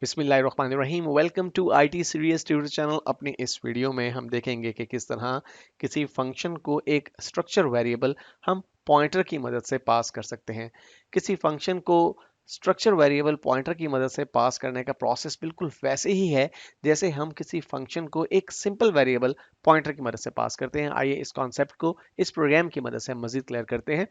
बिस्मिल्लाहिर्रहमानिर्रहीम। Welcome to IT series tutor channel. अपने इस वीडियो में हम देखेंगे कि किस तरह किसी फंक्शन को एक स्ट्रक्चर वेरिएबल हम पॉइंटर की मदद से पास कर सकते हैं। किसी फंक्शन को स्ट्रक्चर वेरिएबल पॉइंटर की मदद से पास करने का प्रोसेस बिल्कुल वैसे ही है जैसे हम किसी फंक्शन को एक सिंपल वेरिएबल पॉइंटर की मदद से पास करते हैं। आइए इस कॉन्सेप्ट को इस प्रोग्राम की मदद से हम मजीद क्लियर करते हैं।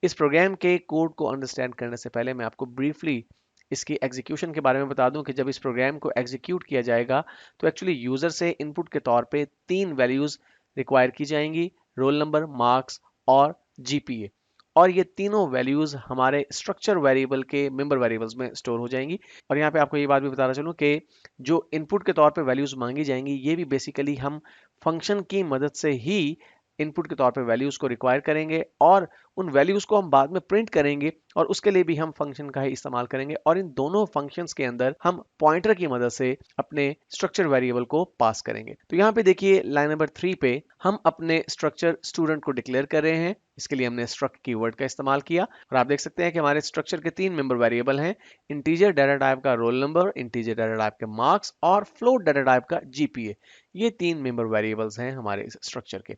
इस प्रोग्राम के कोड को अंडरस्टैंड करने से पहले मैं आपको ब्रीफली इसकी एग्जीक्यूशन के बारे में बता दूं कि जब इस प्रोग्राम को एग्जीक्यूट किया जाएगा तो एक्चुअली यूजर से इनपुट के तौर पे तीन वैल्यूज रिक्वायर की जाएंगी: रोल नंबर, मार्क्स और जीपीए। और ये तीनों वैल्यूज हमारे स्ट्रक्चर वेरिएबल के मेंबर वेरिएबल्स में स्टोर हो जाएंगी। और यहाँ पे आपको ये बात भी बताना चलूँ कि जो इनपुट के तौर पे वैल्यूज मांगी जाएंगी ये भी बेसिकली हम फंक्शन की मदद से ही इनपुट के तौर पे वैल्यूज को रिक्वायर करेंगे और उन वैल्यूज को हम बाद में प्रिंट करेंगे और उसके लिए भी हम फंक्शन का ही इस्तेमाल करेंगे। और इन दोनों फंक्शंस के अंदर हम पॉइंटर की मदद से अपने स्ट्रक्चर वेरिएबल को पास करेंगे। तो यहाँ पे देखिए लाइन नंबर 3 पे हम अपने स्ट्रक्चर स्टूडेंट को डिक्लेयर कर रहे हैं। इसके लिए हमने स्ट्रक्ट कीवर्ड का इस्तेमाल किया और आप देख सकते हैं कि हमारे स्ट्रक्चर के तीन मेंबर वेरिएबल हैं: इंटीजर डाटा टाइप का roll number, integer data type के मार्क्स और फ्लोट डाटा टाइप का जीपीए। ये तीन मेंबर वेरिएबल्स हैं हमारे स्ट्रक्चर के।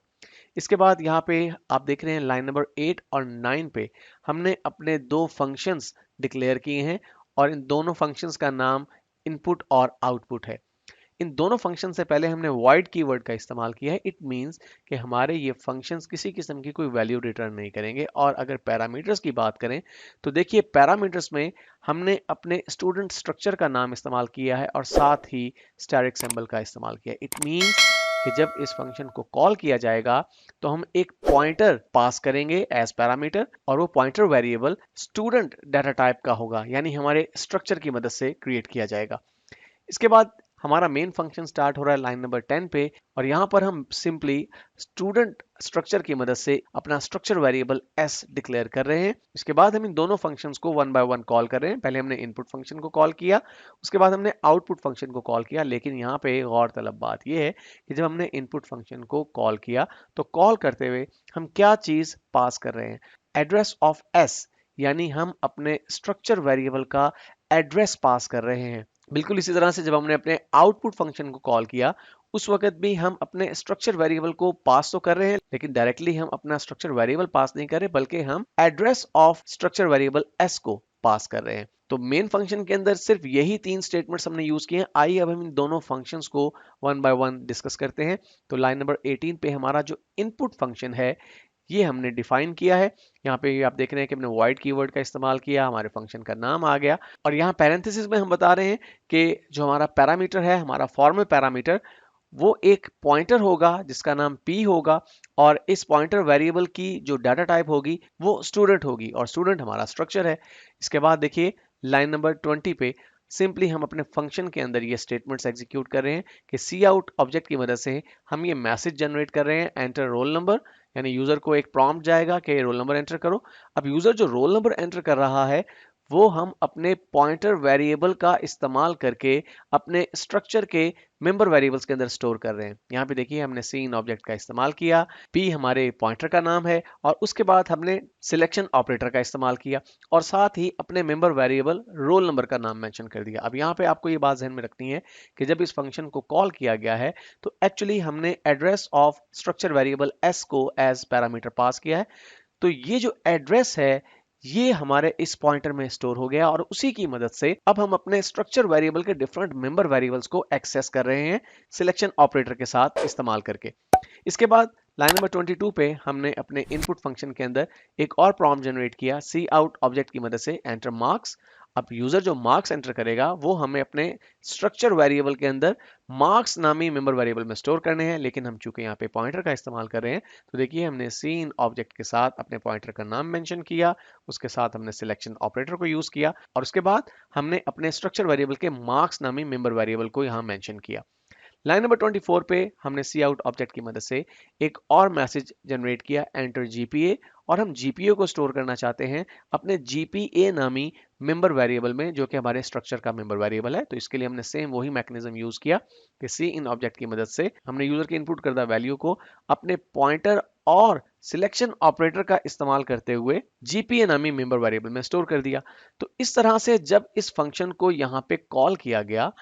इसके बाद यहाँ पे आप देख रहे हैं लाइन नंबर 8 और 9 पे हमने अपने दो फंक्शंस डिक्लेयर किए हैं और इन दोनों फंक्शंस का नाम इनपुट और आउटपुट है। इन दोनों फंक्शन से पहले हमने void कीवर्ड का इस्तेमाल किया है। इट मींस कि हमारे ये फंक्शंस किसी किस्म की कोई वैल्यू रिटर्न नहीं करेंगे। और अगर पैरामीटर्स की बात करें तो देखिए पैरामीटर्स में हमने अपने स्टूडेंट स्ट्रक्चर का नाम इस्तेमाल किया है और साथ ही स्टैटिक सिंबल का इस्तेमाल किया है। इट मींस कि जब इस फंक्शन को कॉल किया जाएगा तो हम एक पॉइंटर पास करेंगे एज पैरामीटर और वो pointer variable student data type का होगा, यानी हमारे स्ट्रक्चर की मदद से क्रिएट किया जाएगा। इसके बाद हमारा मेन फंक्शन स्टार्ट हो रहा है लाइन नंबर 10 पे और यहाँ पर हम सिंपली स्टूडेंट स्ट्रक्चर की मदद से अपना स्ट्रक्चर वेरिएबल s डिक्लेयर कर रहे हैं। इसके बाद हम इन दोनों फंक्शंस को वन बाय वन कॉल कर रहे हैं। पहले हमने इनपुट फंक्शन को कॉल किया, उसके बाद हमने आउटपुट फंक्शन को कॉल किया। लेकिन यहाँ पे गौरतलब बात यह है कि जब हमने इनपुट फंक्शन को कॉल किया तो कॉल करते हुए हम क्या चीज पास कर रहे हैं? एड्रेस ऑफ s, यानी हम अपने स्ट्रक्चर वेरिएबल का एड्रेस पास कर रहे हैं। बिल्कुल इसी तरह से जब हमने अपने आउटपुट फंक्शन को कॉल किया उस वक्त भी हम अपने स्ट्रक्चर वेरिएबल को पास तो कर रहे हैं, लेकिन डायरेक्टली हम अपना स्ट्रक्चर वेरिएबल पास नहीं कर रहे बल्कि हम address of structure variable s को पास कर रहे हैं। तो मेन फंक्शन के अंदर सिर्फ यही तीन स्टेटमेंट्स हमने यूज किए हैं। आइए अब हम इन दोनों फंक्शंस को वन बाय वन डिस्कस करते हैं। तो लाइन नंबर 18 पे हमारा जो इनपुट फंक्शन है ये हमने डिफाइन किया है। यहाँ पे आप देख रहे हैं कि हमने void कीवर्ड का इस्तेमाल किया, हमारे फंक्शन का नाम आ गया और यहाँ पैरेंथेसिस में हम बता रहे हैं कि जो हमारा पैरामीटर है, हमारा फॉर्मल पैरामीटर, वो एक पॉइंटर होगा जिसका नाम p होगा और इस पॉइंटर वेरिएबल की जो डाटा टाइप होगी वो स्टूडेंट होगी और स्टूडेंट हमारा स्ट्रक्चर है। इसके बाद देखिए लाइन नंबर 20 पे सिंपली हम अपने फंक्शन के अंदर ये स्टेटमेंट्स एग्जीक्यूट कर रहे हैं कि सी आउट ऑब्जेक्ट की मदद से हम ये मैसेज जनरेट कर रहे हैं, एंटर रोल नंबर, यानी यूजर को एक प्रॉम्प्ट जाएगा कि रोल नंबर एंटर करो। अब यूजर जो रोल नंबर एंटर कर रहा है वो हम अपने पॉइंटर वेरिएबल का इस्तेमाल करके अपने स्ट्रक्चर के मेंबर वेरिएबल्स के अंदर स्टोर कर रहे हैं। यहाँ पे देखिए हमने सीन ऑब्जेक्ट का इस्तेमाल किया, p हमारे पॉइंटर का नाम है और उसके बाद हमने सिलेक्शन ऑपरेटर का इस्तेमाल किया और साथ ही अपने मेंबर वेरिएबल रोल नंबर का नाम मेंशन कर दिया। अब यहाँ पे आपको ये बात ध्यान में रखनी है कि जब इस फंक्शन को कॉल किया गया है तो एक्चुअली हमने address of structure variable s को एज पैरामीटर पास किया है। तो ये जो एड्रेस है ये हमारे इस पॉइंटर में स्टोर हो गया और उसी की मदद से अब हम अपने स्ट्रक्चर वेरिएबल के डिफरेंट मेंबर वेरिएबल्स को एक्सेस कर रहे हैं सिलेक्शन ऑपरेटर के साथ इस्तेमाल करके। इसके बाद लाइन नंबर 22 पे हमने अपने इनपुट फंक्शन के अंदर एक और प्रॉम्प्ट जनरेट किया सी आउट ऑब्जेक्ट की मदद से, एंटर मार्क्स। अब यूजर जो मार्क्स एंटर करेगा वो हमें अपने स्ट्रक्चर वेरिएबल के अंदर मार्क्स नामी मेंबर वेरिएबल में स्टोर करने हैं, लेकिन हम चूंकि यहाँ पे पॉइंटर का इस्तेमाल कर रहे हैं तो देखिए हमने सीन ऑब्जेक्ट के साथ अपने पॉइंटर का नाम मेंशन किया, उसके साथ हमने सिलेक्शन ऑपरेटर को यूज किया और उसके बाद हमने अपने स्ट्रक्चर वेरिएबल के मार्क्स नामी मेंबर वेरिएबल को यहाँ मेंशन किया। लाइन नंबर 24 पे हमने सी आउट ऑब्जेक्ट की मदद से एक और मैसेज जनरेट किया, एंटर जीपीए, और हम जीपीए को स्टोर करना चाहते हैं अपने जीपीए नामी मेंबर वेरिएबल में जो कि हमारे स्ट्रक्चर का मेंबर वेरिएबल है। तो इसके लिए हमने सेम वही मैकेनिज्म यूज किया कि सी इन ऑब्जेक्ट की मदद से हमने यूजर के इनपुट करदा वैल्यू को अपने पॉइंटर और सिलेक्शन ऑपरेटर का इस्तेमाल करते हुए जीपीए नामी मेंबर वेरिएबल में स्टोर कर दिया। तो इस तरह से जब इस फंक्शन को यहाँ पे कॉल किया गया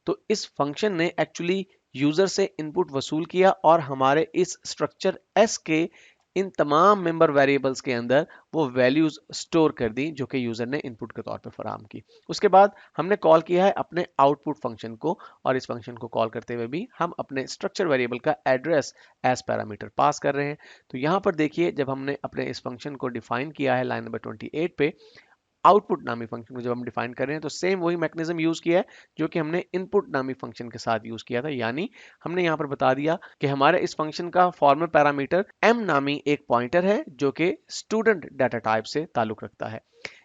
तो इस फंक्शन ने एक्चुअली यूजर से इनपुट वसूल किया और हमारे इस स्ट्रक्चर एस के इन तमाम मेंबर वेरिएबल्स के अंदर वो वैल्यूज स्टोर कर दी जो कि यूजर ने इनपुट के तौर पे फराहम की। उसके बाद हमने कॉल किया है अपने आउटपुट फंक्शन को, और इस फंक्शन को कॉल करते हुए भी हम अपने स्ट्रक्चर वेरिएबल का एड्रेस एज पैरामीटर पास कर रहे हैं। तो यहाँ पर देखिए जब हमने अपने इस फंक्शन को डिफाइन किया है लाइन नंबर 28 पे, आउटपुट नामी फंक्शन को जब हम डिफाइन कर रहे हैं तो सेम वही मैकेनिज्म यूज किया है जो कि हमने इनपुट नामी फंक्शन के साथ यूज किया था। यानी हमने यहाँ पर बता दिया कि हमारे इस फंक्शन का फॉर्मल पैरामीटर m नामी एक पॉइंटर है जो कि स्टूडेंट डाटा टाइप से ताल्लुक रखता है।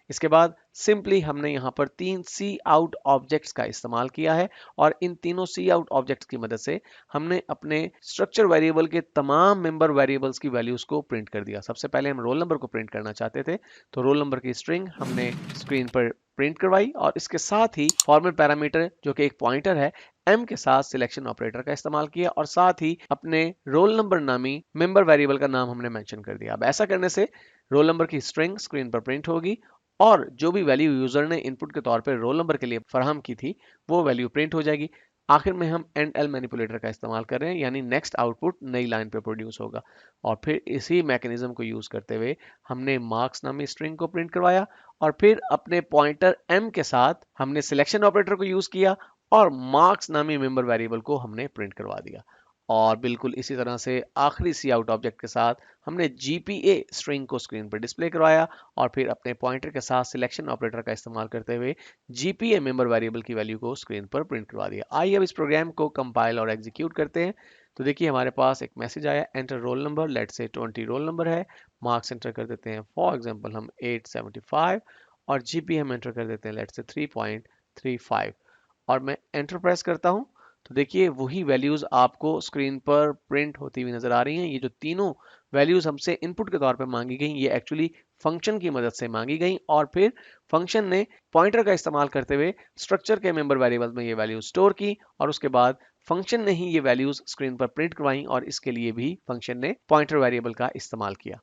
इसके बाद सिंपली हमने यहाँ पर 3 सी आउट ऑब्जेक्ट्स का इस्तेमाल किया है और इन तीनों सी आउट ऑब्जेक्ट्स की मदद से हमने अपने स्ट्रक्चर वेरिएबल के तमाम मेंबर वेरिएबल्स की वैल्यूज को प्रिंट कर दिया। सबसे पहले हम रोल नंबर को प्रिंट करना चाहते थे तो रोल नंबर की स्ट्रिंग हमने स्क्रीन पर प्रिंट करवाई और इसके साथ ही फॉर्मल पैरामीटर जो कि एक पॉइंटर है m के साथ सिलेक्शन ऑपरेटर का इस्तेमाल किया और साथ ही अपने रोल नंबर नामी मेंबर वेरिएबल का नाम हमने मेंशन कर दिया। अब ऐसा करने से रोल नंबर की स्ट्रिंग स्क्रीन पर प्रिंट होगी और जो भी वैल्यू यूजर ने इनपुट के तौर पे रोल नंबर के लिए फराहम की थी वो वैल्यू प्रिंट हो जाएगी। आखिर में हम एंड एल मैनिपुलेटर का इस्तेमाल कर रहे हैं यानी नेक्स्ट आउटपुट नई लाइन पे प्रोड्यूस होगा। और फिर इसी मैकेनिज्म को यूज करते हुए हमने मार्क्स नामी स्ट्रिंग को प्रिंट करवाया और फिर अपने पॉइंटर m के साथ हमने सिलेक्शन ऑपरेटर को यूज किया और मार्क्स नामी मेंबर वेरिएबल को हमने प्रिंट करवा दिया। और बिल्कुल इसी तरह से आखिरी सी आउट ऑब्जेक्ट के साथ हमने जीपीए स्ट्रिंग को स्क्रीन पर डिस्प्ले करवाया और फिर अपने पॉइंटर के साथ सिलेक्शन ऑपरेटर का इस्तेमाल करते हुए जीपीए मेंबर वेरिएबल की वैल्यू को स्क्रीन पर प्रिंट करवा दिया। आइए अब इस प्रोग्राम को कंपाइल और एग्जीक्यूट करते हैं। तो देखिए हमारे पास एक मैसेज आया, एंटर रोल नंबर, लेट से 20 रोल नंबर है, मार्क्स एंटर कर देते हैं फॉर एग्जांपल हम 875 और जीपीए हम एंटर कर देते हैं लेट से 3.35 और मैं एंटर प्रेस करता हूं तो देखिए वही वैल्यूज आपको स्क्रीन पर प्रिंट होती हुई नजर आ रही हैं। ये जो तीनों वैल्यूज हमसे इनपुट के तौर पर मांगी गई ये एक्चुअली फंक्शन की मदद से मांगी गई और फिर फंक्शन ने पॉइंटर का इस्तेमाल करते हुए स्ट्रक्चर के मेंबर वेरिएबल्स में ये वैल्यूज स्टोर की और उसके बाद फंक्शन ने ही ये वैल्यूज स्क्रीन पर प्रिंट करवाई और इसके लिए भी फंक्शन ने पॉइंटर वेरिएबल का इस्तेमाल किया।